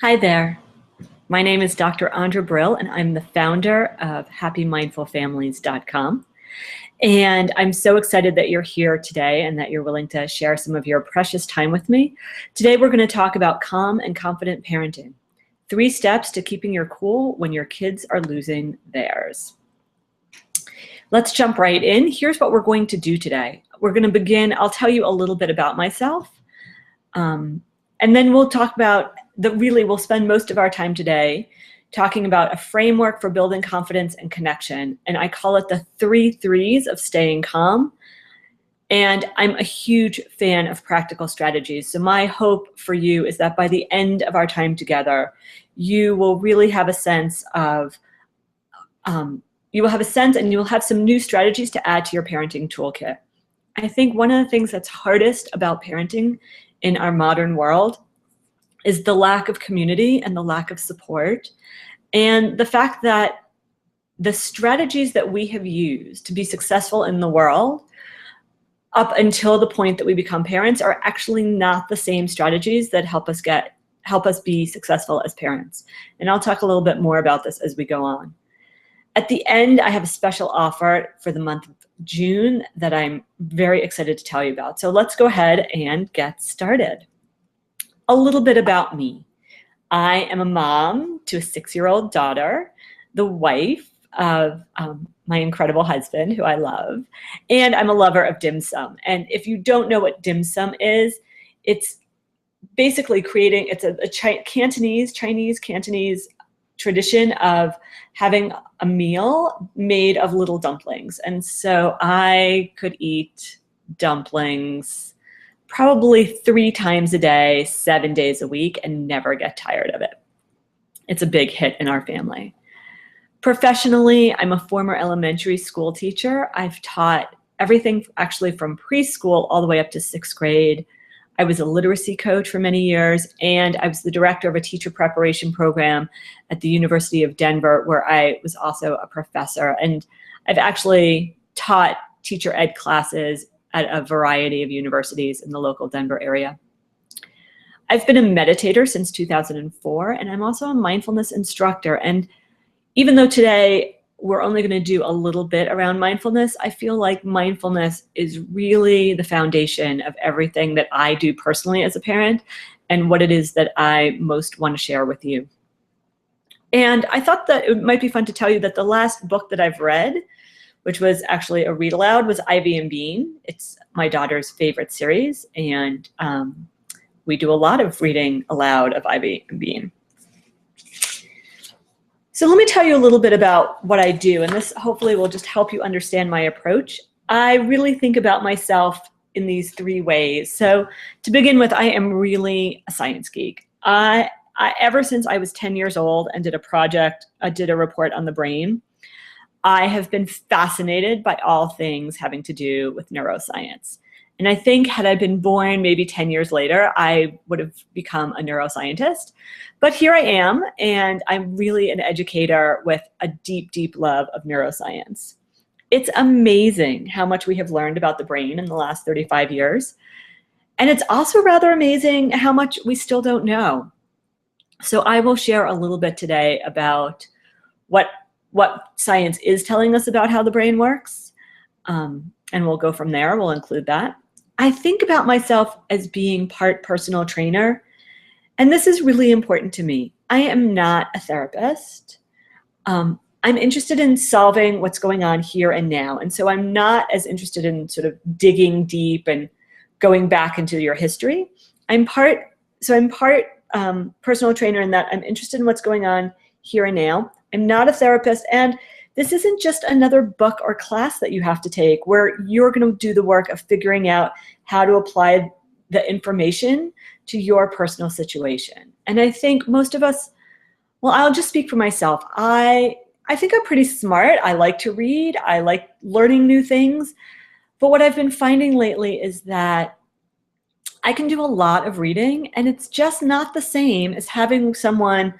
Hi there. My name is Dr. Andra Brill, and I'm the founder of HappyMindfulFamilies.com. And I'm so excited that you're here today and that you're willing to share some of your precious time with me. Today, we're going to talk about calm and confident parenting. 3 steps to keeping your cool when your kids are losing theirs. Let's jump right in. Here's what we're going to do today. We're going to begin, I'll tell you a little bit about myself. And then we'll talk about we'll spend most of our time today talking about a framework for building confidence and connection. And I call it the 3 threes of staying calm. And I'm a huge fan of practical strategies. So my hope for you is that by the end of our time together, you will really have a sense of, and you will have some new strategies to add to your parenting toolkit. I think one of the things that's hardest about parenting in our modern world is the lack of community and the lack of support, and the fact that the strategies that we have used to be successful in the world up until the point that we become parents are actually not the same strategies that help us be successful as parents. And I'll talk a little bit more about this as we go on. At the end, I have a special offer for the month of June that I'm very excited to tell you about. So let's go ahead and get started. A little bit about me. I am a mom to a 6-year-old daughter, the wife of my incredible husband, who I love, and I'm a lover of dim sum. And if you don't know what dim sum is, it's basically it's a Chinese tradition of having a meal made of little dumplings. And so I could eat dumplings probably 3 times a day, 7 days a week, and never get tired of it. It's a big hit in our family. Professionally, I'm a former elementary school teacher. I've taught everything actually from preschool all the way up to 6th grade. I was a literacy coach for many years, and I was the director of a teacher preparation program at the University of Denver, where I was also a professor. And I've actually taught teacher ed classes at a variety of universities in the local Denver area. I've been a meditator since 2004, and I'm also a mindfulness instructor. And even though today we're only going to do a little bit around mindfulness, I feel like mindfulness is really the foundation of everything that I do personally as a parent and what it is that I most want to share with you. And I thought that it might be fun to tell you that the last book that I've read, which was actually a read aloud, was Ivy and Bean. It's my daughter's favorite series, and we do a lot of reading aloud of Ivy and Bean. So let me tell you a little bit about what I do, and this hopefully will just help you understand my approach. I really think about myself in these 3 ways. So to begin with, I am really a science geek. Ever since I was 10 years old and did a report on the brain, I have been fascinated by all things having to do with neuroscience. And I think had I been born maybe 10 years later, I would have become a neuroscientist. But here I am, and I'm really an educator with a deep, deep love of neuroscience. It's amazing how much we have learned about the brain in the last 35 years. And it's also rather amazing how much we still don't know. So I will share a little bit today about what science is telling us about how the brain works. And we'll go from there. We'll include that. I think about myself as being part personal trainer, and this is really important to me. I am not a therapist. I'm interested in solving what's going on here and now, and so I'm not as interested in sort of digging deep and going back into your history. I'm part personal trainer in that I'm interested in what's going on here and now. I'm not a therapist, and this isn't just another book or class that you have to take where you're going to do the work of figuring out how to apply the information to your personal situation. And I think most of us, well, I'll just speak for myself. I think I'm pretty smart. I like to read. I like learning new things. But what I've been finding lately is that I can do a lot of reading, and it's just not the same as having someone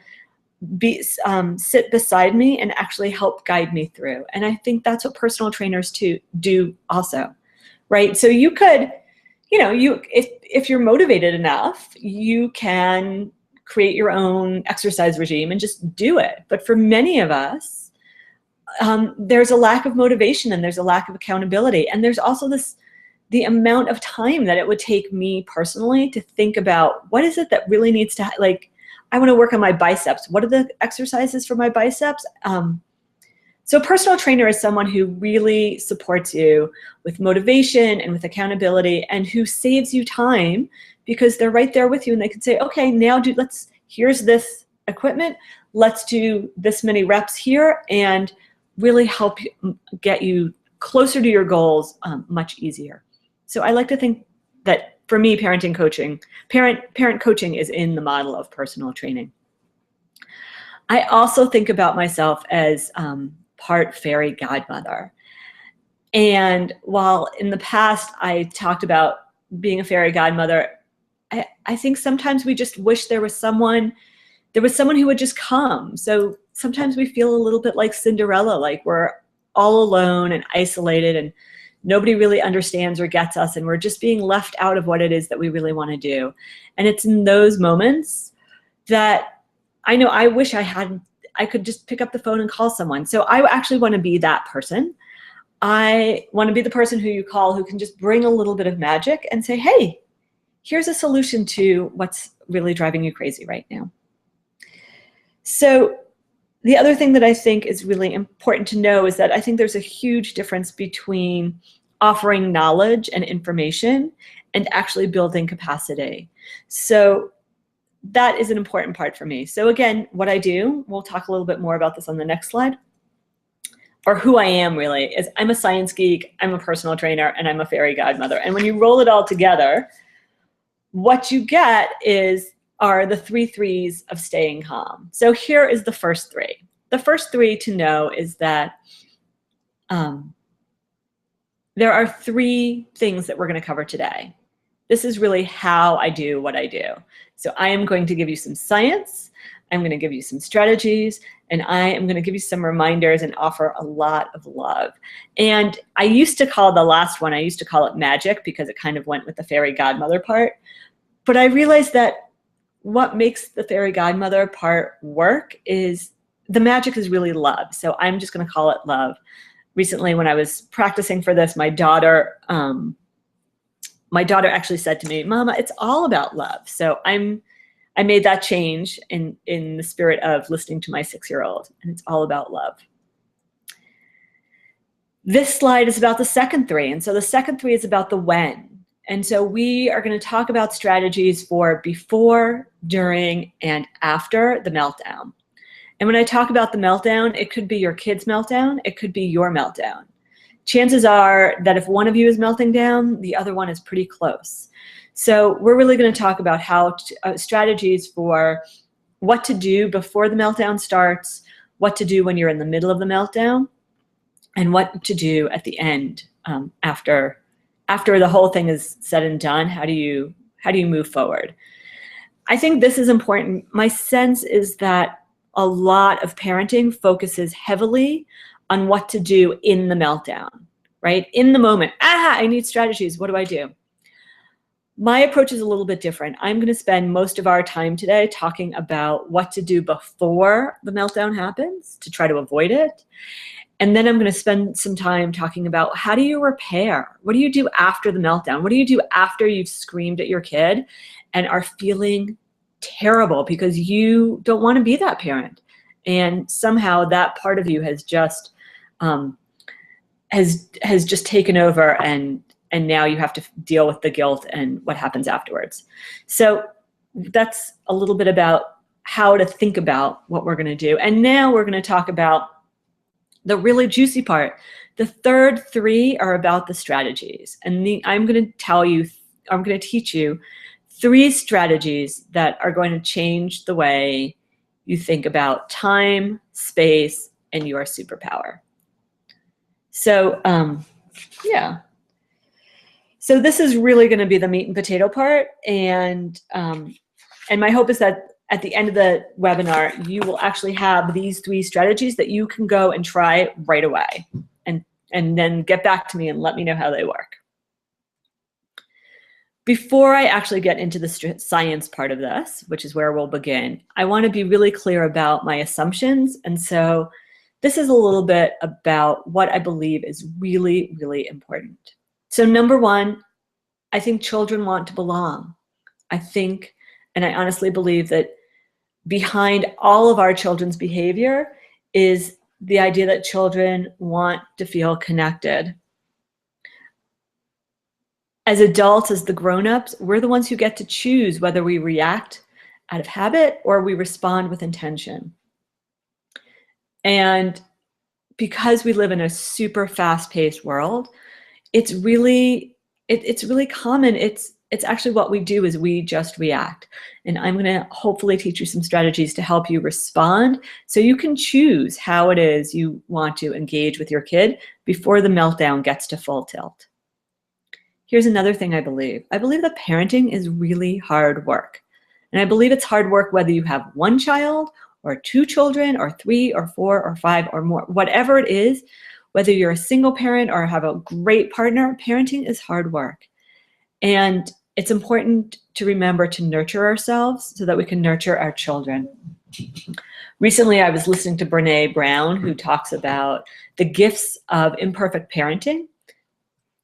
sit beside me and actually help guide me through. And I think that's what personal trainers do also, right? So you could, if you're motivated enough, you can create your own exercise regime and just do it. But for many of us, there's a lack of motivation and there's a lack of accountability. And there's also the amount of time that it would take me personally to think about what is it that really needs to, like, I want to work on my biceps. What are the exercises for my biceps? So a personal trainer is someone who really supports you with motivation and with accountability, and who saves you time because they're right there with you and they can say, okay, now here's this equipment. Let's do this many reps here and really help you, get you closer to your goals much easier. So I like to think that for me, parent coaching is in the model of personal training. I also think about myself as part fairy godmother. And while in the past I talked about being a fairy godmother, I think sometimes we just wish there was someone who would just come. So sometimes we feel a little bit like Cinderella, like we're all alone and isolated and nobody really understands or gets us, and we're just being left out of what it is that we really want to do. And it's in those moments that I know I wish I could just pick up the phone and call someone. So I actually want to be that person. I want to be the person who you call who can just bring a little bit of magic and say, hey, here's a solution to what's really driving you crazy right now. So the other thing that I think is really important to know is that I think there's a huge difference between offering knowledge and information and actually building capacity. So that is an important part for me. So again, what I do, we'll talk a little bit more about this on the next slide, or who I am really, is I'm a science geek, I'm a personal trainer, and I'm a fairy godmother. And when you roll it all together, what you get are the 3 threes of staying calm. So here is the first 3. The first 3 to know is that there are 3 things that we're going to cover today. This is really how I do what I do. So I am going to give you some science, I'm going to give you some strategies, and I am going to give you some reminders and offer a lot of love. And I used to call the last one, I used to call it magic because it kind of went with the fairy godmother part. But I realized that what makes the fairy godmother part work is the magic is really love. So I'm just going to call it love. Recently, when I was practicing for this, my daughter actually said to me, Mama, it's all about love. So I made that change in the spirit of listening to my 6-year-old, and it's all about love. This slide is about the second 3. And so the second 3 is about the when. And so we are going to talk about strategies for before, during, and after the meltdown. And when I talk about the meltdown, it could be your kid's meltdown. It could be your meltdown. Chances are that if one of you is melting down, the other one is pretty close. So we're really going to talk about strategies for what to do before the meltdown starts, what to do when you're in the middle of the meltdown, and what to do at the end after the whole thing is said and done. How do you move forward? I think this is important. My sense is that a lot of parenting focuses heavily on what to do in the meltdown, right? In the moment, I need strategies, what do I do? My approach is a little bit different. I'm going to spend most of our time today talking about what to do before the meltdown happens to try to avoid it. And then I'm going to spend some time talking about how do you repair? What do you do after the meltdown? What do you do after you've screamed at your kid and are feeling terrible because you don't want to be that parent? And somehow that part of you has just has just taken over, and now you have to deal with the guilt and what happens afterwards. So that's a little bit about how to think about what we're going to do. And now we're going to talk about the really juicy part. The third 3 are about the strategies. And I'm going to teach you 3 strategies that are going to change the way you think about time, space, and your superpower. So, yeah. So this is really going to be the meat and potato part. And my hope is that at the end of the webinar, you will actually have these 3 strategies that you can go and try right away, and then get back to me and let me know how they work. Before I actually get into the science part of this, which is where we'll begin, I want to be really clear about my assumptions. And so this is a little bit about what I believe is really, really important. So number one, I think children want to belong. I think, and I honestly believe that behind all of our children's behavior is the idea that children want to feel connected. As adults, as the grown-ups, we're the ones who get to choose whether we react out of habit or we respond with intention. And because we live in a super fast-paced world, it's really common. It's actually what we do is we just react. And I'm going to hopefully teach you some strategies to help you respond so you can choose how it is you want to engage with your kid before the meltdown gets to full tilt. Here's another thing I believe. I believe that parenting is really hard work. And I believe it's hard work whether you have one child or two children or 3 or 4 or 5 or more, whatever it is, whether you're a single parent or have a great partner, parenting is hard work. And it's important to remember to nurture ourselves so that we can nurture our children. Recently, I was listening to Brené Brown, who talks about the gifts of imperfect parenting.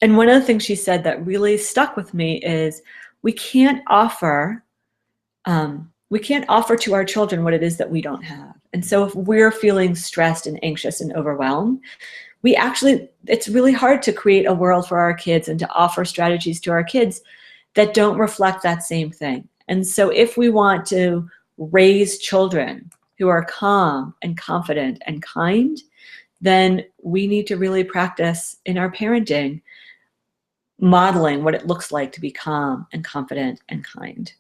And one of the things she said that really stuck with me is we can't offer to our children what it is that we don't have. And so if we're feeling stressed and anxious and overwhelmed, it's really hard to create a world for our kids and to offer strategies to our kids that don't reflect that same thing. And so if we want to raise children who are calm and confident and kind, then we need to really practice in our parenting modeling what it looks like to be calm and confident and kind.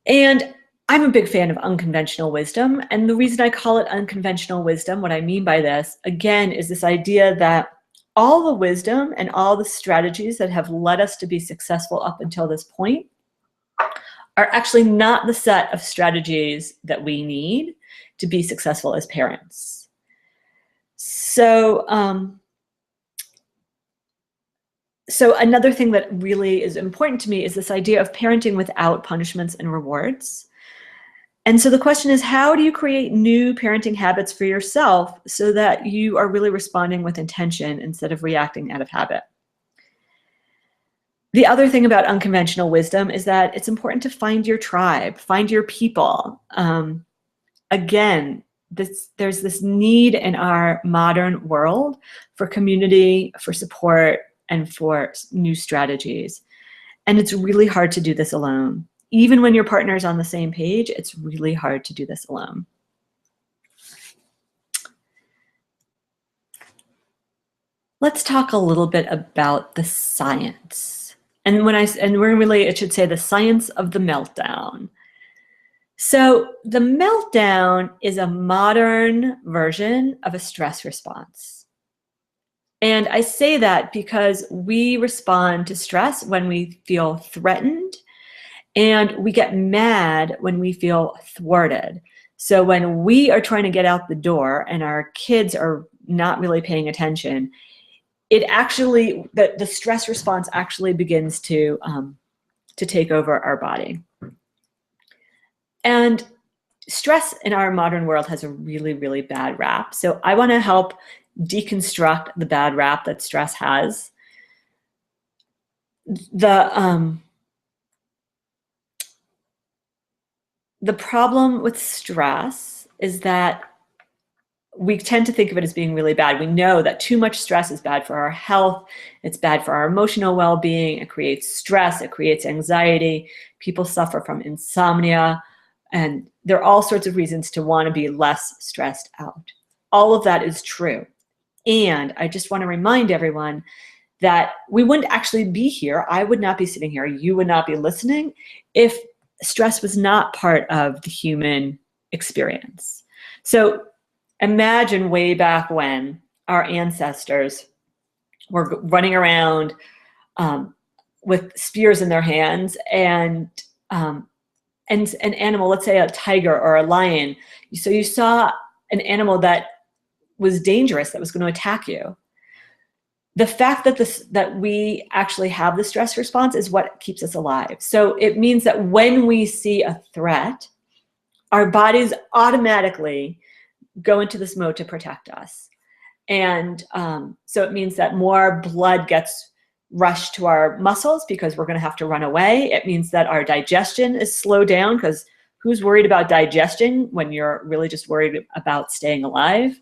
And I'm a big fan of unconventional wisdom. And the reason I call it unconventional wisdom, what I mean by this, again, is this idea that all the wisdom and all the strategies that have led us to be successful up until this point are actually not the set of strategies that we need to be successful as parents. So another thing that really is important to me is this idea of parenting without punishments and rewards. And so the question is, how do you create new parenting habits for yourself so that you are really responding with intention instead of reacting out of habit? The other thing about unconventional wisdom is that it's important to find your tribe, find your people. Again, there's this need in our modern world for community, for support, and for new strategies. And it's really hard to do this alone. Even when your partner is on the same page, it's really hard to do this alone. Let's talk a little bit about the science. And it should say the science of the meltdown. So the meltdown is a modern version of a stress response. And I say that because we respond to stress when we feel threatened, and we get mad when we feel thwarted. So when we are trying to get out the door and our kids are not really paying attention, the stress response actually begins to take over our body. And stress in our modern world has a really, really bad rap. So I want to help deconstruct the bad rap that stress has. The problem with stress is that we tend to think of it as being really bad. We know that too much stress is bad for our health. It's bad for our emotional well-being. It creates stress. It creates anxiety. People suffer from insomnia. And there are all sorts of reasons to want to be less stressed out. All of that is true. And I just want to remind everyone that we wouldn't actually be here. I would not be sitting here. You would not be listening if stress was not part of the human experience. So imagine way back when our ancestors were running around with spears in their hands, and an animal, let's say a tiger or a lion. So you saw an animal that was dangerous, that was going to attack you. the fact that that we actually have the stress response is what keeps us alive. So it means that when we see a threat, our bodies automatically go into this mode to protect us. And so it means that more blood gets rushed to our muscles because we're going to have to run away. It means that our digestion is slowed down, because who's worried about digestion when you're really just worried about staying alive?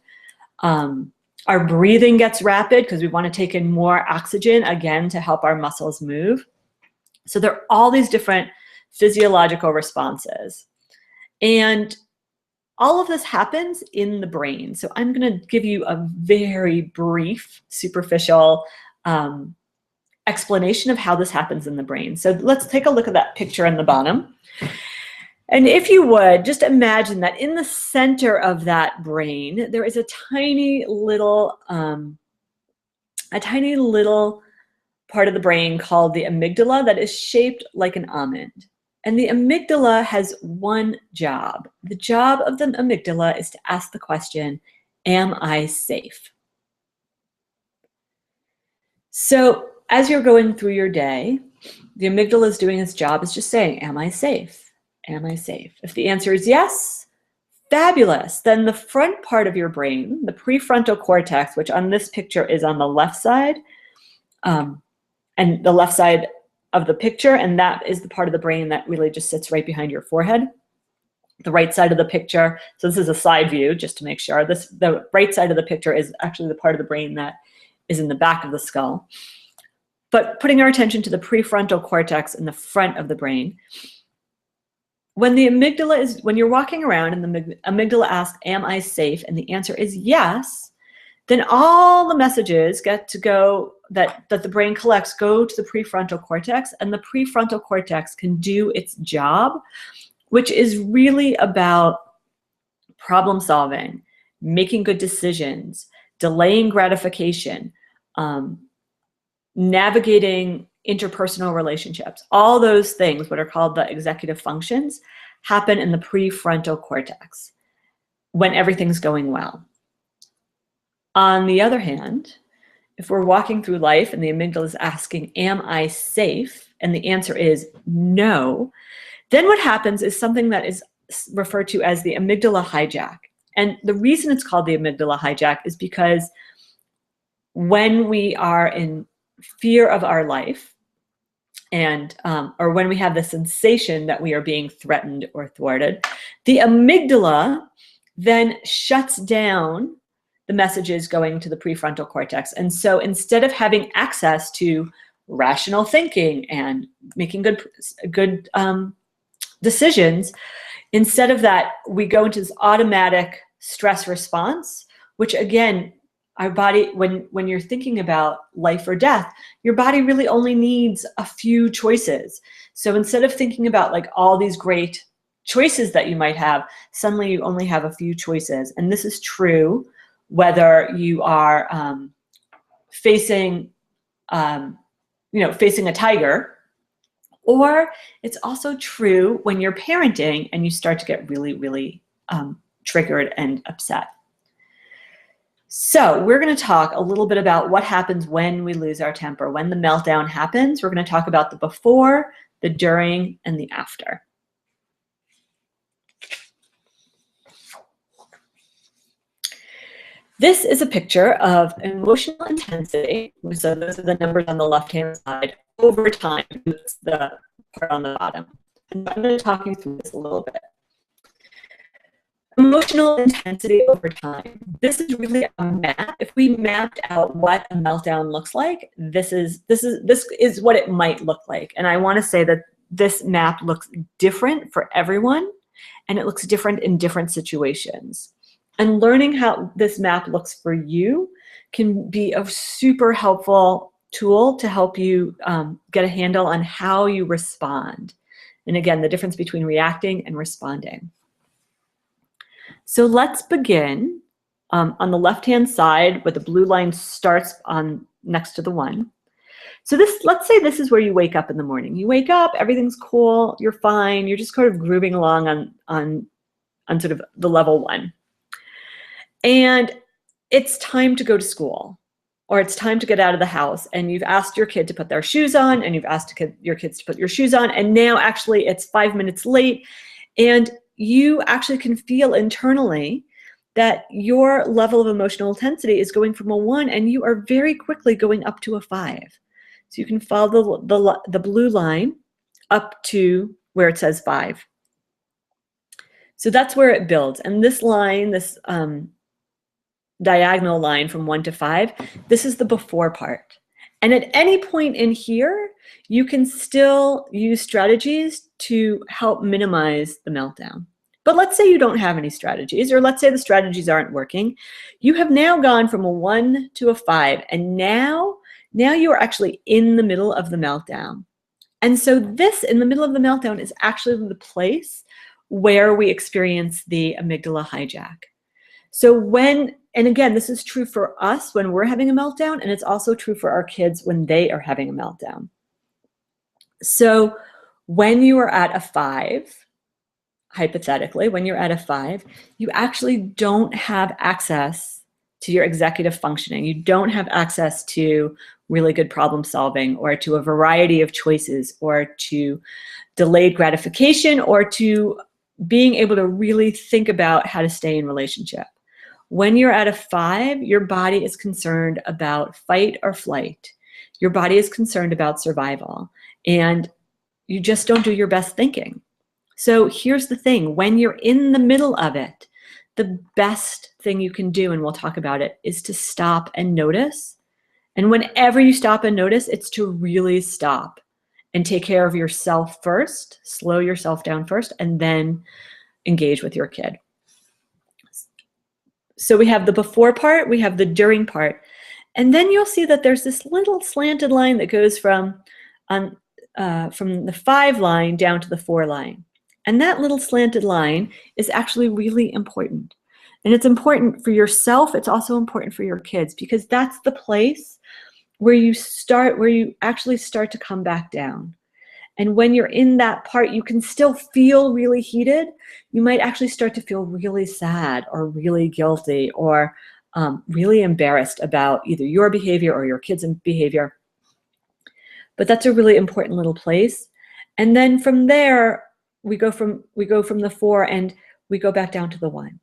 Our breathing gets rapid because we want to take in more oxygen, again, to help our muscles move. So there are all these different physiological responses. And all of this happens in the brain. So I'm going to give you a very brief, superficial explanation of how this happens in the brain. So let's take a look at that picture on the bottom. And if you would, just imagine that in the center of that brain, there is a tiny little part of the brain called the amygdala that is shaped like an almond. And the amygdala has one job. The job of the amygdala is to ask the question, am I safe? So as you're going through your day, the amygdala is doing its job, is just saying, am I safe? Am I safe? If the answer is yes, fabulous. Then the front part of your brain, the prefrontal cortex, which on this picture is on the left side, and the left side of the picture, and that is the part of the brain that really just sits right behind your forehead. The right side of the picture, so this is a side view just to make sure, the right side of the picture is actually the part of the brain that is in the back of the skull. But putting our attention to the prefrontal cortex in the front of the brain, when you're walking around and the amygdala asks, am I safe? And the answer is yes, then all the messages get to go, that the brain collects, go to the prefrontal cortex, and the prefrontal cortex can do its job, which is really about problem solving, making good decisions, delaying gratification, navigating interpersonal relationships. All those things, what are called the executive functions, happen in the prefrontal cortex when everything's going well. On the other hand, if we're walking through life and the amygdala is asking, am I safe? And the answer is no, then what happens is something that is referred to as the amygdala hijack. And the reason it's called the amygdala hijack is because when we are in fear of our life, and or when we have the sensation that we are being threatened or thwarted, the amygdala then shuts down the messages going to the prefrontal cortex. And so instead of having access to rational thinking and making good decisions, instead of that, we go into this automatic stress response, which again, our body, when you're thinking about life or death, your body really only needs a few choices. So instead of thinking about like all these great choices that you might have, suddenly you only have a few choices. And this is true whether you are facing a tiger, or it's also true when you're parenting and you start to get really, really triggered and upset. So we're going to talk a little bit about what happens when we lose our temper, when the meltdown happens. We're going to talk about the before, the during, and the after. This is a picture of emotional intensity. So those are the numbers on the left-hand side over time. It's the part on the bottom. And I'm going to talk you through this a little bit. Emotional intensity over time. This is really a map. If we mapped out what a meltdown looks like, this is what it might look like. And I want to say that this map looks different for everyone, and it looks different in different situations. And learning how this map looks for you can be a super helpful tool to help you get a handle on how you respond. And again, the difference between reacting and responding. So let's begin on the left-hand side where the blue line starts on next to the 1. So let's say this is where you wake up in the morning. You wake up, everything's cool, you're fine, you're just kind of grooving along on sort of the level 1. And it's time to go to school. or it's time to get out of the house, and you've asked your kid to put their shoes on, and you've asked your kids to put your shoes on, and now actually it's 5 minutes late, and you actually can feel internally that your level of emotional intensity is going from a 1, and you are very quickly going up to a 5. So you can follow the blue line up to where it says 5. So that's where it builds. And this line, this diagonal line from 1 to 5, this is the before part. And at any point in here, you can still use strategies to help minimize the meltdown. But let's say you don't have any strategies, or let's say the strategies aren't working. You have now gone from a 1 to a 5, and now you are actually in the middle of the meltdown. And so this, in the middle of the meltdown, is actually the place where we experience the amygdala hijack. So and again, this is true for us when we're having a meltdown, and it's also true for our kids when they are having a meltdown. So when you are at a 5, hypothetically, when you're at a 5, you actually don't have access to your executive functioning. You don't have access to really good problem solving, or to a variety of choices, or to delayed gratification, or to being able to really think about how to stay in relationship. When you're at a 5, your body is concerned about fight or flight. Your body is concerned about survival, and you just don't do your best thinking. So here's the thing, when you're in the middle of it, the best thing you can do, and we'll talk about it, is to stop and notice. And whenever you stop and notice, it's to really stop and take care of yourself first, slow yourself down first, and then engage with your kid. So we have the before part, we have the during part, and then you'll see that there's this little slanted line that goes from the 5 line down to the 4 line. And that little slanted line is actually really important. And it's important for yourself, it's also important for your kids, because that's the place where you actually start to come back down. And when you're in that part, you can still feel really heated. You might actually start to feel really sad, or really guilty, or really embarrassed about either your behavior or your kids' behavior. But that's a really important little place. And then from there, we go from the 4 and we go back down to the 1.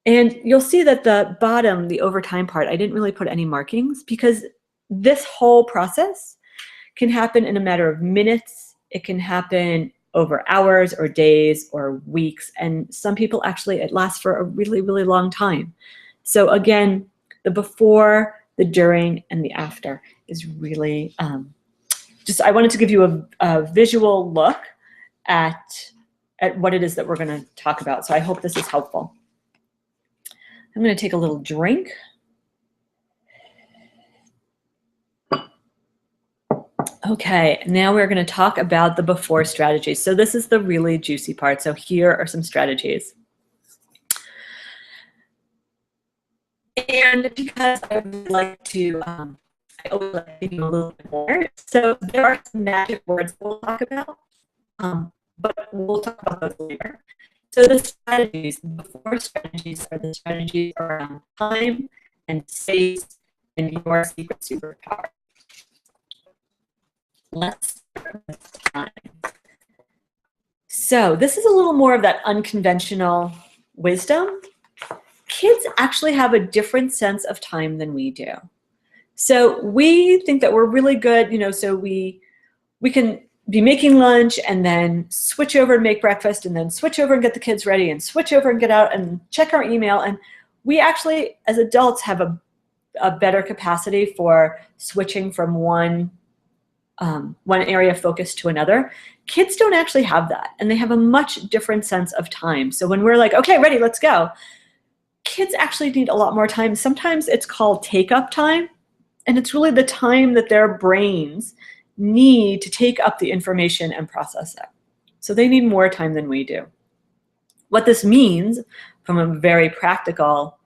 And you'll see that the bottom, the overtime part, I didn't really put any markings, because this whole process can happen in a matter of minutes. It can happen over hours or days or weeks. And some people actually, it lasts for a really, really long time. So again, the before, the during, and the after is really I wanted to give you a visual look at what it is that we're going to talk about. So I hope this is helpful. I'm going to take a little drink. Okay, now we're going to talk about the before strategies. So this is the really juicy part. So here are some strategies. And because I really like to, I always like to give you a little bit more. So there are some magic words we'll talk about, but we'll talk about those later. So the strategies, the before strategies, are the strategies around time and space and your secret superpower. Let's start with time. So this is a little more of that unconventional wisdom. Kids actually have a different sense of time than we do. So we think that we're really good, so we can be making lunch and then switch over and make breakfast and then switch over and get the kids ready and switch over and get out and check our email. And we actually, as adults, have a better capacity for switching from one area of focus to another. Kids don't actually have that, and they have a much different sense of time. So when we're like, okay, ready, let's go, kids actually need a lot more time. Sometimes it's called take-up time, and it's really the time that their brains need to take up the information and process it. So they need more time than we do. What this means from a very practical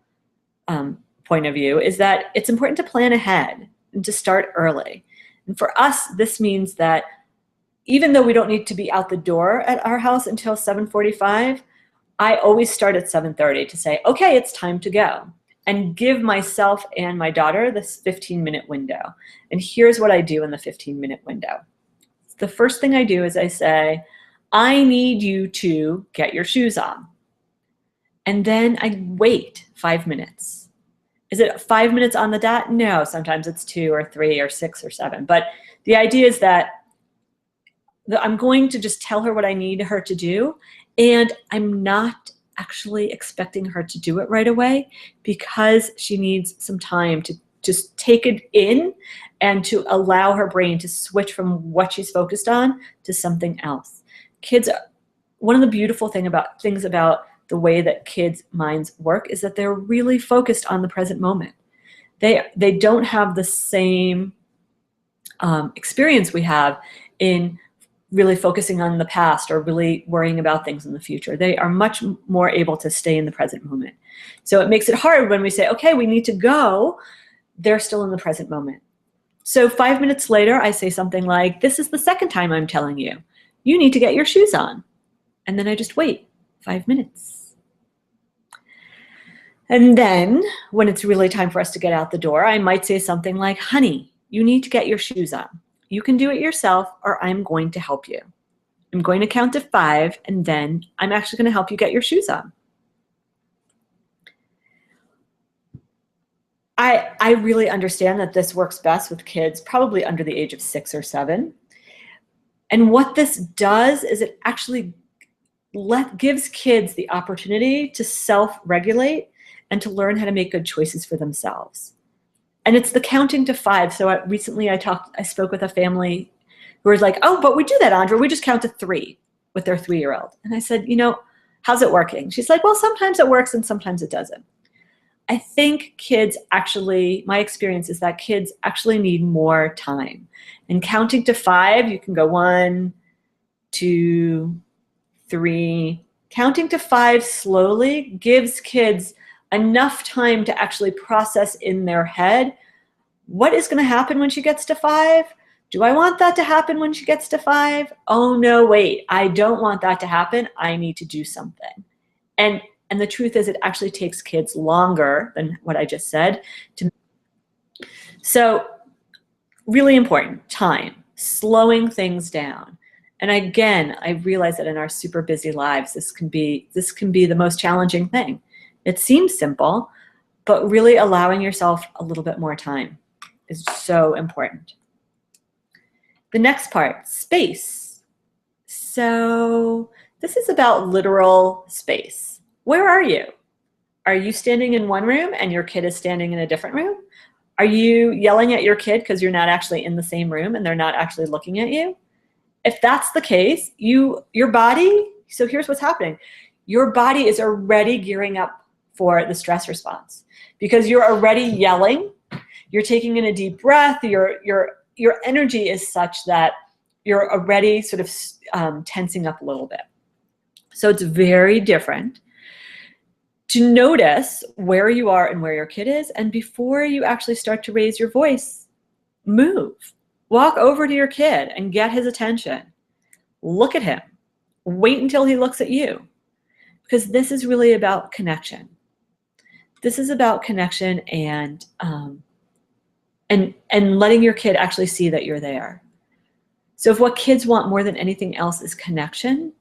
point of view is that it's important to plan ahead and to start early. And for us, this means that even though we don't need to be out the door at our house until 7:45, I always start at 7:30 to say, okay, it's time to go. and give myself and my daughter this 15-minute window. And here's what I do in the 15-minute window. The first thing I do is I say, I need you to get your shoes on. And then I wait 5 minutes. Is it 5 minutes on the dot? No, sometimes it's 2 or 3 or 6 or 7. But the idea is that I'm going to just tell her what I need her to do, and I'm not actually expecting her to do it right away because she needs some time to just take it in and to allow her brain to switch from what she's focused on to something else. Kids, one of the beautiful things about the way that kids' minds work is that they're really focused on the present moment. They don't have the same experience we have in really focusing on the past or really worrying about things in the future. They are much more able to stay in the present moment. So it makes it hard when we say, okay, we need to go. They're still in the present moment. So 5 minutes later, I say something like, this is the second time I'm telling you, you need to get your shoes on. And then I just wait 5 minutes. And then when it's really time for us to get out the door, I might say something like, honey, you need to get your shoes on. You can do it yourself, or I'm going to help you. I'm going to count to 5, and then I'm actually going to help you get your shoes on. I really understand that this works best with kids probably under the age of 6 or 7. And what this does is it actually gives kids the opportunity to self-regulate and to learn how to make good choices for themselves. And it's the counting to 5. So recently I spoke with a family who was like, oh, but we do that, Andra. We just count to 3 with their 3-year-old. And I said, how's it working? She's like, well, sometimes it works and sometimes it doesn't. I think kids actually, my experience is that kids actually need more time. And counting to 5, you can go 1, 2, 3. Counting to 5 slowly gives kids enough time to actually process in their head, what is going to happen when she gets to 5? Do I want that to happen when she gets to 5? Oh, no, wait, I don't want that to happen. I need to do something. And the truth is it actually takes kids longer than what I just said. So really important, time, slowing things down. And again, I realize that in our super busy lives, this can be the most challenging thing. It seems simple, but really allowing yourself a little bit more time is so important. The next part, space. So this is about literal space. Where are you? Are you standing in one room and your kid is standing in a different room? Are you yelling at your kid because you're not actually in the same room and they're not actually looking at you? If that's the case, your body, so here's what's happening. Your body is already gearing up for the stress response because you're already yelling, you're taking in a deep breath, your energy is such that you're already sort of tensing up a little bit. So it's very different to notice where you are and where your kid is, and before you actually start to raise your voice, move. Walk over to your kid and get his attention. Look at him. Wait until he looks at you, because this is really about connection. This is about connection and letting your kid actually see that you're there. So if what kids want more than anything else is connection,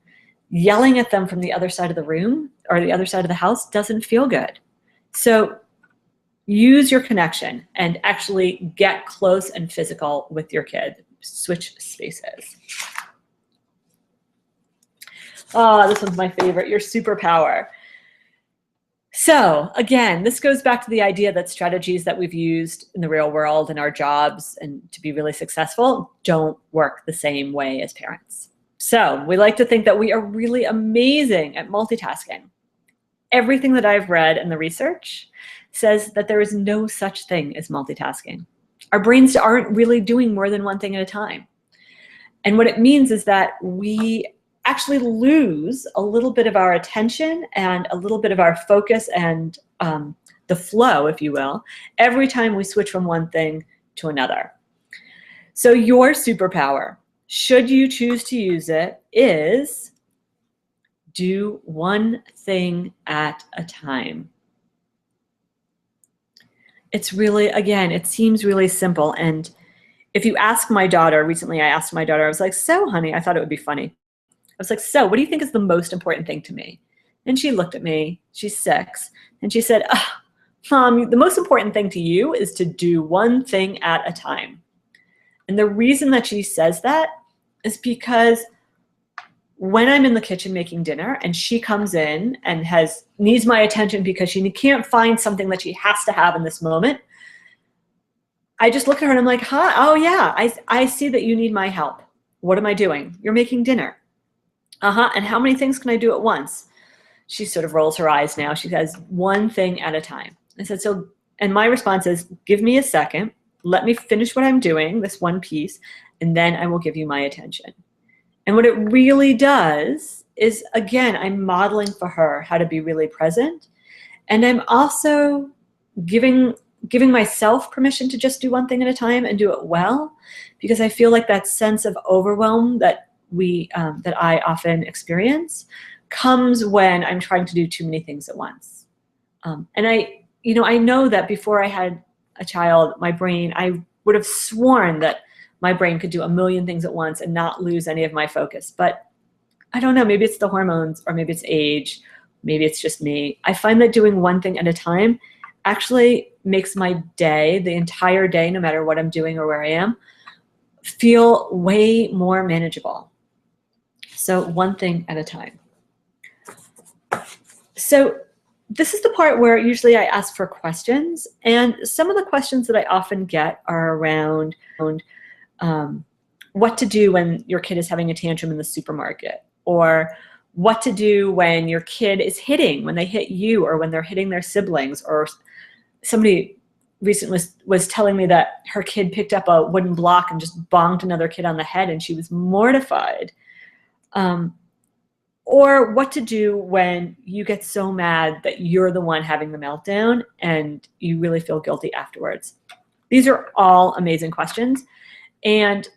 yelling at them from the other side of the room or the other side of the house doesn't feel good. So use your connection and actually get close and physical with your kid. Switch spaces. Oh, this one's my favorite, your superpower. So again, this goes back to the idea that strategies that we've used in the real world in our jobs and to be really successful don't work the same way as parents. So we like to think that we are really amazing at multitasking. Everything that I've read in the research says that there is no such thing as multitasking. Our brains aren't really doing more than one thing at a time. And what it means is that we actually lose a little bit of our attention and a little bit of our focus and the flow, if you will, every time we switch from one thing to another. So your superpower, should you choose to use it, is do one thing at a time. It's really, again, it seems really simple. And if you ask my daughter, recently I asked my daughter, I was like, so honey, I thought it would be funny. I was like, so what do you think is the most important thing to me? And she looked at me, she's 6, and she said, oh, Mom, the most important thing to you is to do one thing at a time. And the reason that she says that is because when I'm in the kitchen making dinner and she comes in and needs my attention because she can't find something that she has to have in this moment, I just look at her and I'm like, huh? Oh yeah, I see that you need my help. What am I doing? You're making dinner. And how many things can I do at once? She sort of rolls her eyes now. She says, one thing at a time. I said, and my response is, give me a second. Let me finish what I'm doing, this one piece, and then I will give you my attention. And what it really does is, again, I'm modeling for her how to be really present. And I'm also giving myself permission to just do one thing at a time and do it well, because I feel like that sense of overwhelm that I often experience comes when I'm trying to do too many things at once. And I know that before I had a child, I would have sworn that my brain could do a million things at once and not lose any of my focus. But I don't know, maybe it's the hormones, or maybe it's age, maybe it's just me. I find that doing one thing at a time actually makes my day, the entire day, no matter what I'm doing or where I am, feel way more manageable. So one thing at a time. So this is the part where usually I ask for questions, and some of the questions that I often get are around what to do when your kid is having a tantrum in the supermarket, or what to do when your kid is when they hit you, or when they're hitting their siblings. Or somebody recently was telling me that her kid picked up a wooden block and just bonked another kid on the head, and she was mortified. Or what to do when you get so mad that you're the one having the meltdown and you really feel guilty afterwards. These are all amazing questions. And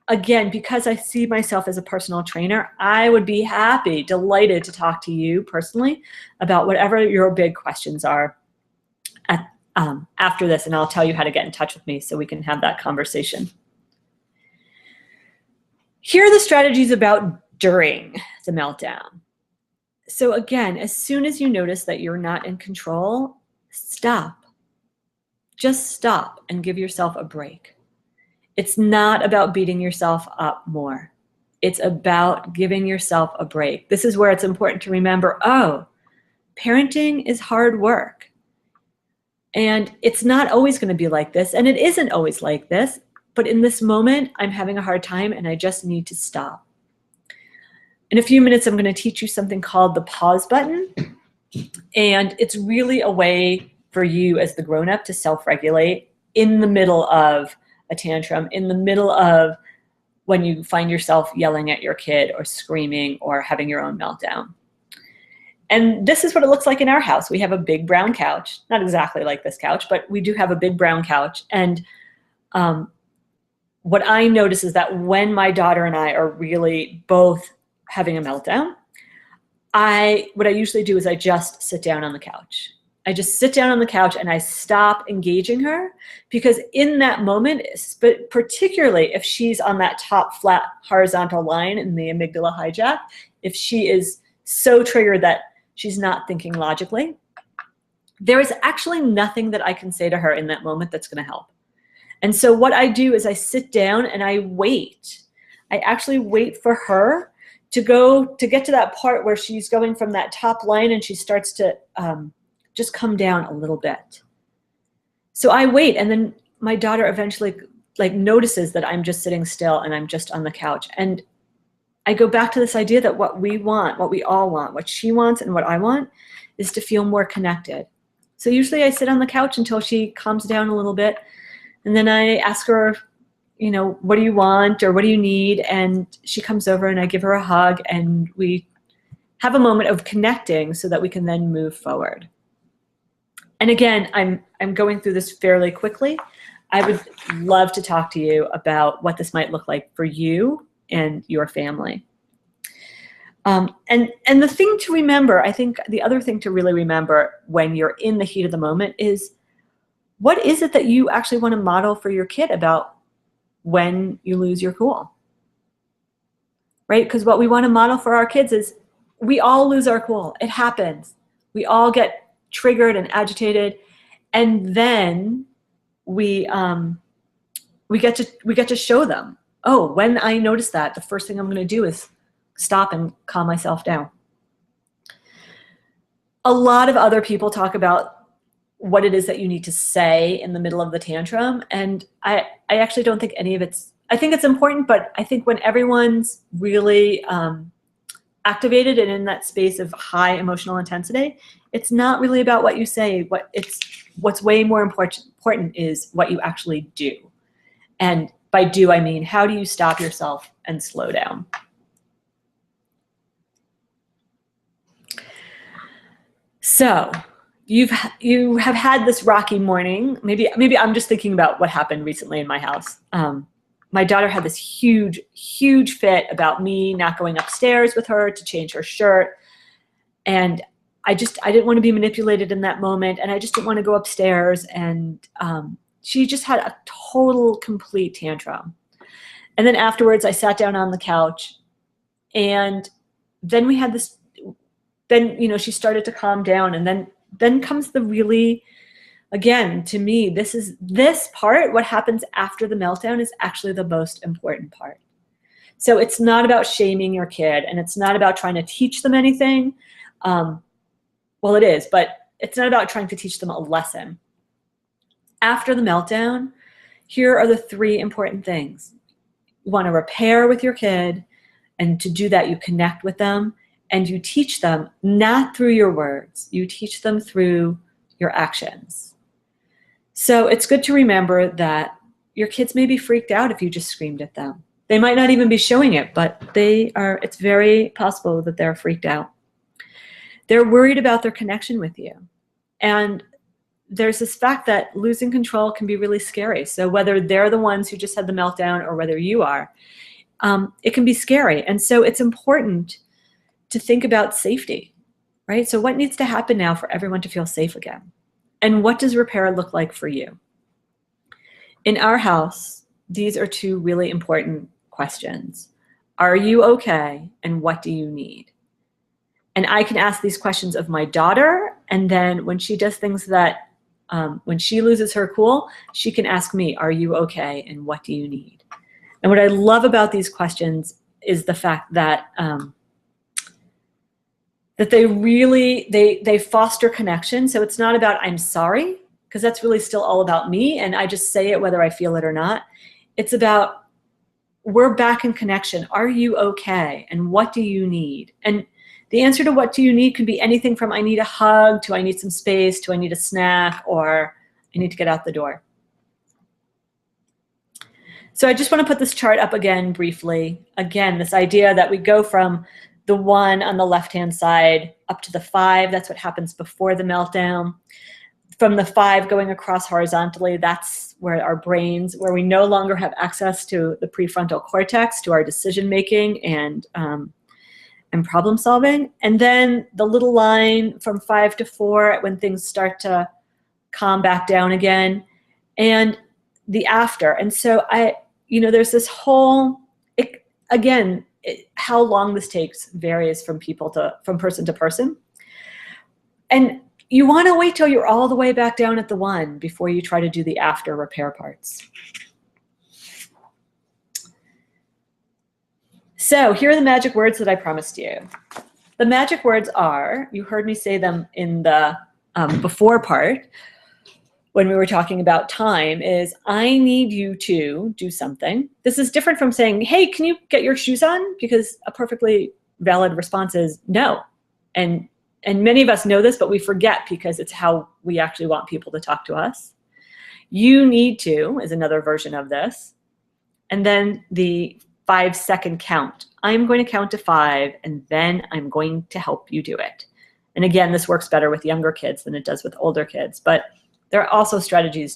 again, because I see myself as a personal trainer, I would be happy, delighted to talk to you personally about whatever your big questions are after this, and I'll tell you how to get in touch with me so we can have that conversation. Here are the strategies about during the meltdown. So again, as soon as you notice that you're not in control, stop. Just stop and give yourself a break. It's not about beating yourself up more. It's about giving yourself a break. This is where it's important to remember, parenting is hard work. And it's not always going to be like this, and it isn't always like this, but in this moment, I'm having a hard time and I just need to stop. In a few minutes, I'm going to teach you something called the pause button. And it's really a way for you as the grown-up to self-regulate in the middle of a tantrum, in the middle of when you find yourself yelling at your kid or screaming or having your own meltdown. And this is what it looks like in our house. We have a big brown couch, not exactly like this couch, but we do have a big brown couch. And what I notice is that when my daughter and I are really both having a meltdown, what I usually do is I just sit down on the couch. I just sit down on the couch and I stop engaging her, because in that moment, but particularly if she's on that top flat horizontal line in the amygdala hijack, if she is so triggered that she's not thinking logically, there is actually nothing that I can say to her in that moment that's going to help. And so what I do is I sit down and I wait. I actually wait for her to get to that part where she's going from that top line and she starts to just come down a little bit. So I wait, and then my daughter eventually notices that I'm just sitting still and I'm just on the couch. And I go back to this idea that what we want, what we all want, what she wants and what I want, is to feel more connected. So usually I sit on the couch until she calms down a little bit, and then I ask her, what do you want or what do you need? And she comes over and I give her a hug, and we have a moment of connecting so that we can then move forward. And again, I'm going through this fairly quickly. I would love to talk to you about what this might look like for you and your family. And the thing to remember, I think the other thing to really remember when you're in the heat of the moment is, what is it that you actually want to model for your kid about when you lose your cool? Right? Because what we want to model for our kids is we all lose our cool. It happens. We all get triggered and agitated, and then we get to show them, oh, when I notice that, the first thing I'm going to do is stop and calm myself down. A lot of other people talk about what it is that you need to say in the middle of the tantrum, and I actually don't think any of it's, I think it's important, but I think when everyone's really activated and in that space of high emotional intensity, it's not really about what you say. What's way more important is what you actually do. And by do, I mean, how do you stop yourself and slow down? So you have had this rocky morning. Maybe I'm just thinking about what happened recently in my house. My daughter had this huge fit about me not going upstairs with her to change her shirt. And I didn't want to be manipulated in that moment. And I just didn't want to go upstairs. And she just had a total, complete tantrum. And then afterwards, I sat down on the couch. And then we had this, then, you know, she started to calm down. And then comes the really, again, to me, this part, what happens after the meltdown is actually the most important part. So it's not about shaming your kid, and it's not about trying to teach them anything. Well, it is, but it's not about trying to teach them a lesson. After the meltdown, here are the 3 important things. You want to repair with your kid, and to do that, you connect with them, and you teach them not through your words. You teach them through your actions. So it's good to remember that your kids may be freaked out if you just screamed at them. They might not even be showing it, but it's very possible that they're freaked out. They're worried about their connection with you. And there's this fact that losing control can be really scary. So whether they're the ones who just had the meltdown or whether you are, it can be scary. And so it's important to think about safety, right? So what needs to happen now for everyone to feel safe again? And what does repair look like for you? In our house, these are 2 really important questions. Are you okay? And what do you need? And I can ask these questions of my daughter. And then when she does things that, when she loses her cool, she can ask me, are you okay? And what do you need? And what I love about these questions is the fact that that they really, they foster connection. So it's not about I'm sorry, because that's really still all about me, and I just say it whether I feel it or not. It's about we're back in connection. Are you okay? And what do you need? And the answer to what do you need could be anything from I need a hug to I need some space to I need a snack or I need to get out the door. So I just want to put this chart up again briefly. Again, this idea that we go from the 1 on the left-hand side up to the 5, that's what happens before the meltdown. From the 5 going across horizontally, that's where our brains, where we no longer have access to the prefrontal cortex, to our decision-making and problem solving. And then the little line from 5 to 4, when things start to calm back down again, and the after. And so there's this whole, how long this takes varies from person to person. And you want to wait till you're all the way back down at the 1 before you try to do the after repair parts. So here are the magic words that I promised you. The magic words are, you heard me say them in the before part, when we were talking about time, is I need you to do something. This is different from saying, hey, can you get your shoes on? Because a perfectly valid response is no. And many of us know this, but we forget because it's how we actually want people to talk to us. You need to is another version of this. And then the 5-second count. I'm going to count to 5, and then I'm going to help you do it. And again, this works better with younger kids than it does with older kids, but there are also strategies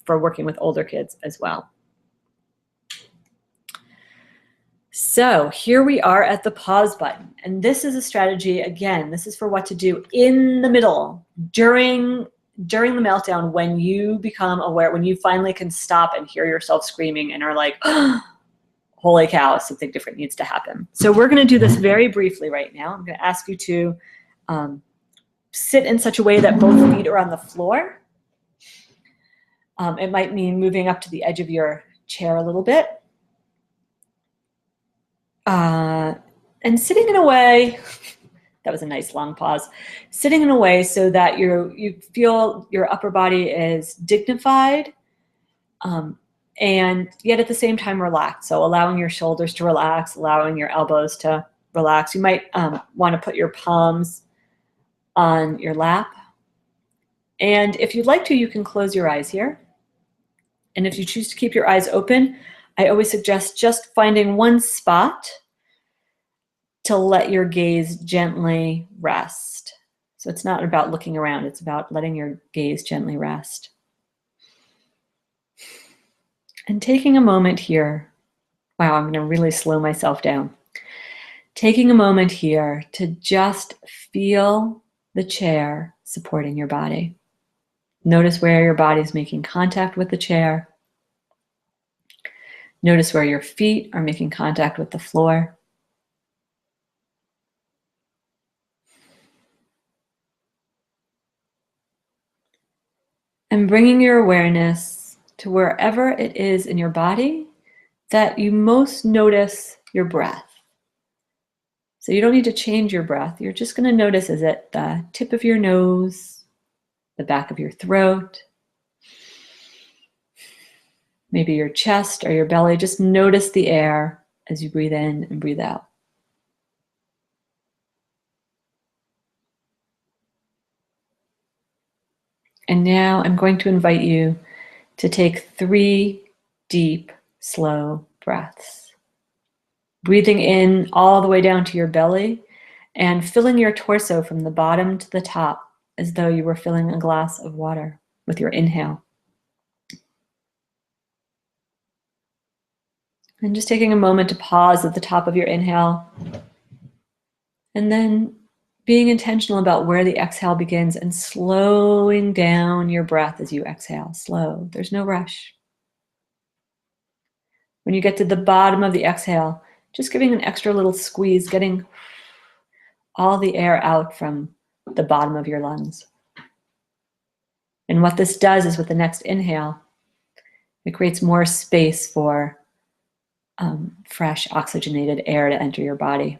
for working with older kids as well. So here we are at the pause button. And this is a strategy, again, this is for what to do in the middle, during during the meltdown, when you become aware, when you finally can stop and hear yourself screaming and are like, oh, holy cow, something different needs to happen. So we're going to do this very briefly right now. I'm going to ask you to sit in such a way that both feet are on the floor. It might mean moving up to the edge of your chair a little bit. And sitting in a way, that was a nice long pause, sitting in a way so that you feel your upper body is dignified, and yet at the same time relaxed. So allowing your shoulders to relax, allowing your elbows to relax. You might want to put your palms on your lap. And if you'd like to, you can close your eyes here. And if you choose to keep your eyes open, I always suggest just finding one spot to let your gaze gently rest. So it's not about looking around, it's about letting your gaze gently rest. And taking a moment here, wow, I'm going to really slow myself down. Taking a moment here to just feel the chair supporting your body. Notice where your body is making contact with the chair. Notice where your feet are making contact with the floor. And bringing your awareness to wherever it is in your body that you most notice your breath. So you don't need to change your breath. You're just going to notice, is it the tip of your nose, the back of your throat, maybe your chest or your belly? Just notice the air as you breathe in and breathe out. And now I'm going to invite you to take 3 deep, slow breaths. Breathing in all the way down to your belly and filling your torso from the bottom to the top as though you were filling a glass of water with your inhale. And just taking a moment to pause at the top of your inhale. And then being intentional about where the exhale begins and slowing down your breath as you exhale. Slow. There's no rush. When you get to the bottom of the exhale, just giving an extra little squeeze, getting all the air out from the bottom of your lungs. And what this does is with the next inhale, it creates more space for fresh oxygenated air to enter your body.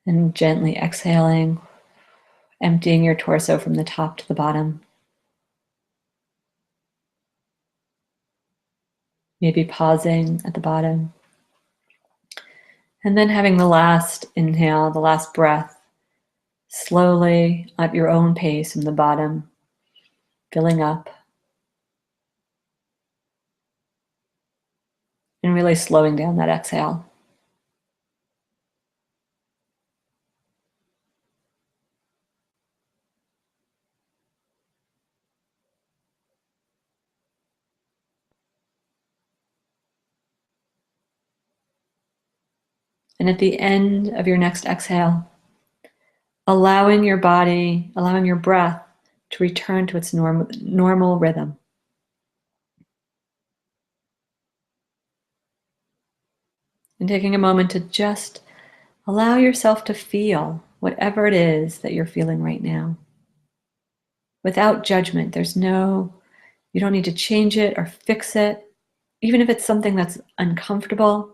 And gently exhaling, emptying your torso from the top to the bottom. Maybe pausing at the bottom. And then having the last inhale, the last breath, slowly at your own pace from the bottom, filling up. And really slowing down that exhale. And at the end of your next exhale, allowing your body, allowing your breath to return to its normal rhythm. And taking a moment to just allow yourself to feel whatever it is that you're feeling right now. Without judgment, you don't need to change it or fix it. Even if it's something that's uncomfortable,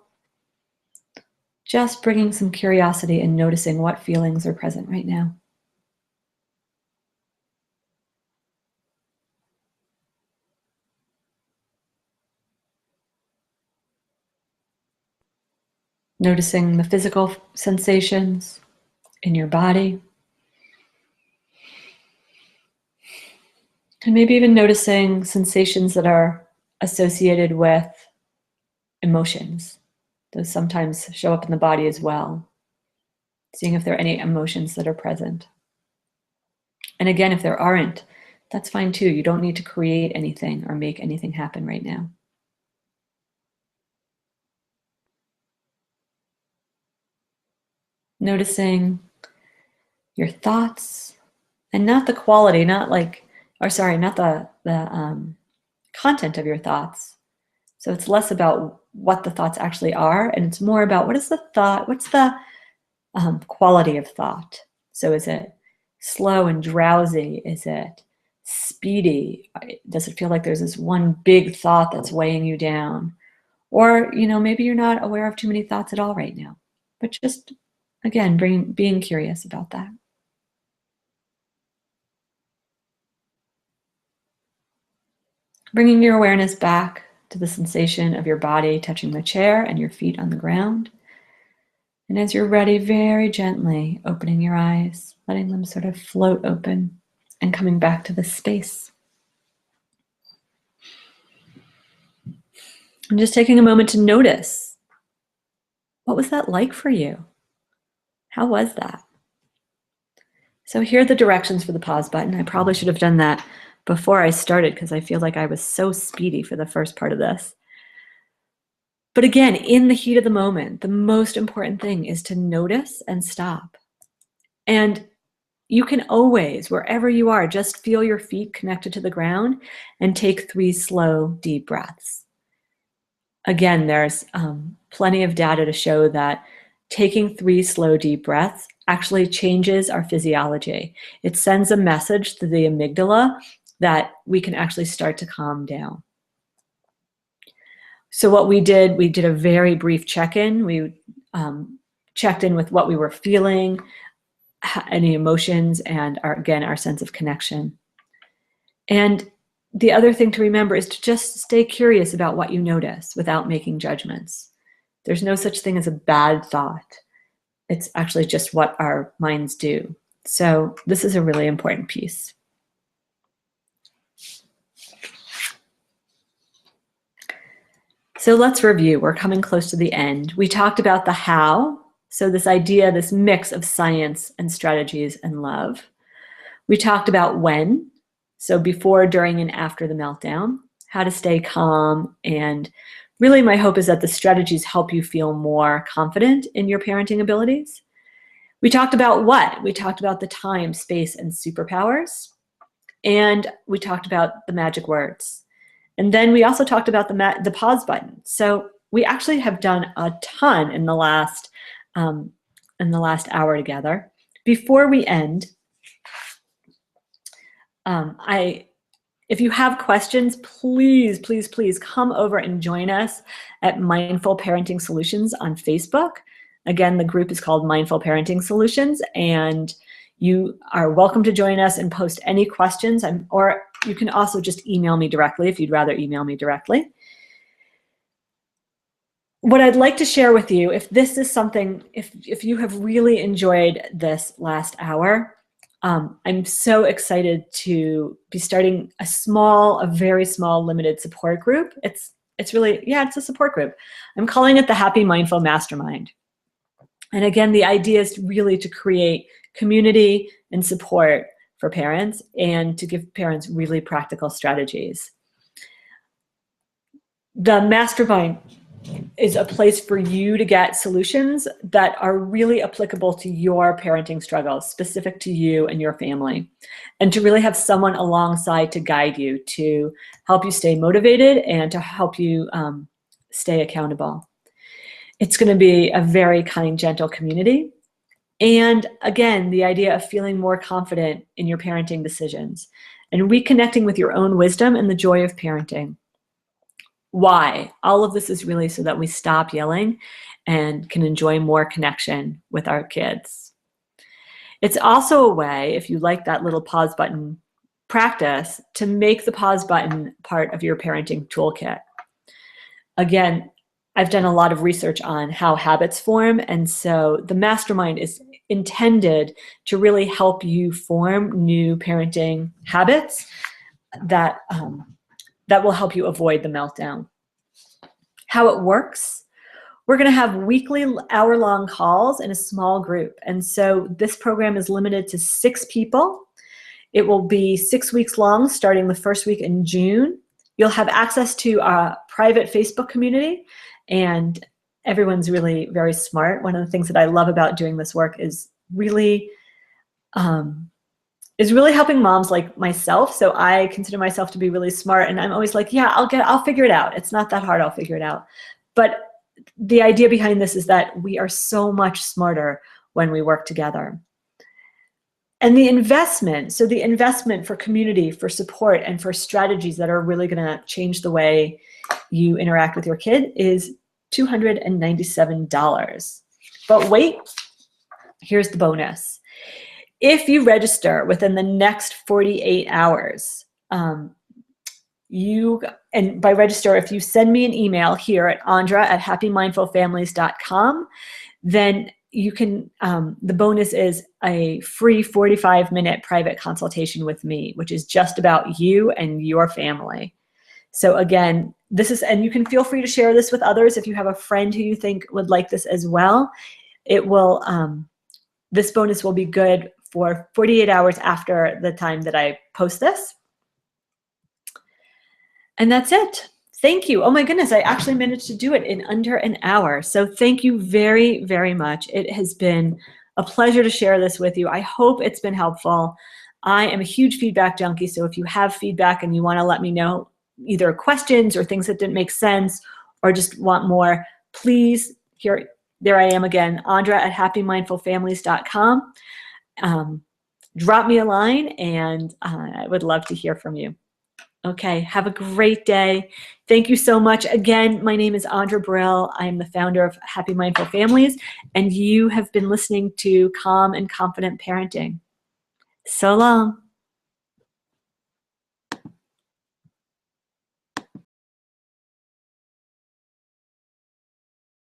just bringing some curiosity and noticing what feelings are present right now. Noticing the physical sensations in your body. And maybe even noticing sensations that are associated with emotions. Those sometimes show up in the body as well. Seeing if there are any emotions that are present. And again, if there aren't, that's fine too. You don't need to create anything or make anything happen right now. Noticing your thoughts, and not the quality, not the content of your thoughts. So it's less about what the thoughts actually are, and it's more about what is the thought, what's the quality of thought. So is it slow and drowsy? Is it speedy? Does it feel like there's this one big thought that's weighing you down? Or, maybe you're not aware of too many thoughts at all right now, but just, again, being curious about that. Bringing your awareness back to the sensation of your body touching the chair and your feet on the ground. And as you're ready, very gently opening your eyes, letting them sort of float open and coming back to the space. And just taking a moment to notice, what was that like for you? How was that? So here are the directions for the pause button. I probably should have done that before I started because I feel like I was so speedy for the first part of this. But again, in the heat of the moment, the most important thing is to notice and stop. And you can always, wherever you are, just feel your feet connected to the ground and take 3 slow, deep breaths. Again, there's plenty of data to show that taking 3 slow, deep breaths actually changes our physiology. It sends a message to the amygdala that we can actually start to calm down. So what we did a very brief check-in. We checked in with what we were feeling, any emotions, and our sense of connection. And the other thing to remember is to just stay curious about what you notice without making judgments. There's no such thing as a bad thought. It's actually just what our minds do. So this is a really important piece. So let's review. We're coming close to the end. We talked about the how. So this idea, this mix of science and strategies and love. We talked about when. So before, during, and after the meltdown, how to stay calm. And really my hope is that the strategies help you feel more confident in your parenting abilities. We talked about what? We talked about the time, space, and superpowers. And we talked about the magic words. And then we also talked about the pause button. So we actually have done a ton in the last hour together. Before we end, if you have questions, please, please, please come over and join us at Mindful Parenting Solutions on Facebook. Again, the group is called Mindful Parenting Solutions, and you are welcome to join us and post any questions, or you can also just email me directly if you'd rather email me directly. What I'd like to share with you, if this is something, if you have really enjoyed this last hour, I'm so excited to be starting a very small, limited support group. It's a support group. I'm calling it the Happy Mindful Mastermind. And again, the idea is really to create community and support for parents and to give parents really practical strategies. The mastermind is a place for you to get solutions that are really applicable to your parenting struggles, specific to you and your family, and to really have someone alongside to guide you, to help you stay motivated and to help you stay accountable. It's going to be a very kind, gentle community. And again, the idea of feeling more confident in your parenting decisions and reconnecting with your own wisdom and the joy of parenting. Why? All of this is really so that we stop yelling and can enjoy more connection with our kids. It's also a way, if you like that little pause button practice, to make the pause button part of your parenting toolkit. Again, I've done a lot of research on how habits form, and so the mastermind is intended to really help you form new parenting habits that will help you avoid the meltdown. How it works: we're going to have weekly hour-long calls in a small group, and so this program is limited to 6 people. It will be 6 weeks long, starting the first week in June. You'll have access to a private Facebook community, and everyone's really very smart. One of the things that I love about doing this work is really is really helping moms like myself. So I consider myself to be really smart, and I'm always like, yeah, I'll figure it out. It's not that hard. I'll figure it out. But the idea behind this is that we are so much smarter when we work together. And the investment, so the investment for community, for support, and for strategies that are really going to change the way you interact with your kid is $297. But wait, here's the bonus. If you register within the next 48 hours, and by register, if you send me an email here at andra@happymindfulfamilies.com, then you can, the bonus is a free 45-minute private consultation with me, which is just about you and your family. So again, and you can feel free to share this with others if you have a friend who you think would like this as well. It will, this bonus will be good for 48 hours after the time that I post this. And that's it. Thank you. Oh my goodness, I actually managed to do it in under an hour. So thank you very, very much. It has been a pleasure to share this with you. I hope it's been helpful. I am a huge feedback junkie, so if you have feedback and you want to let me know either questions or things that didn't make sense or just want more, please, there I am again, andra@happymindfulfamilies.com. Drop me a line, and I would love to hear from you. Okay, have a great day. Thank you so much. Again, my name is Andra Brill. I am the founder of Happy Mindful Families, and you have been listening to Calm and Confident Parenting. So long.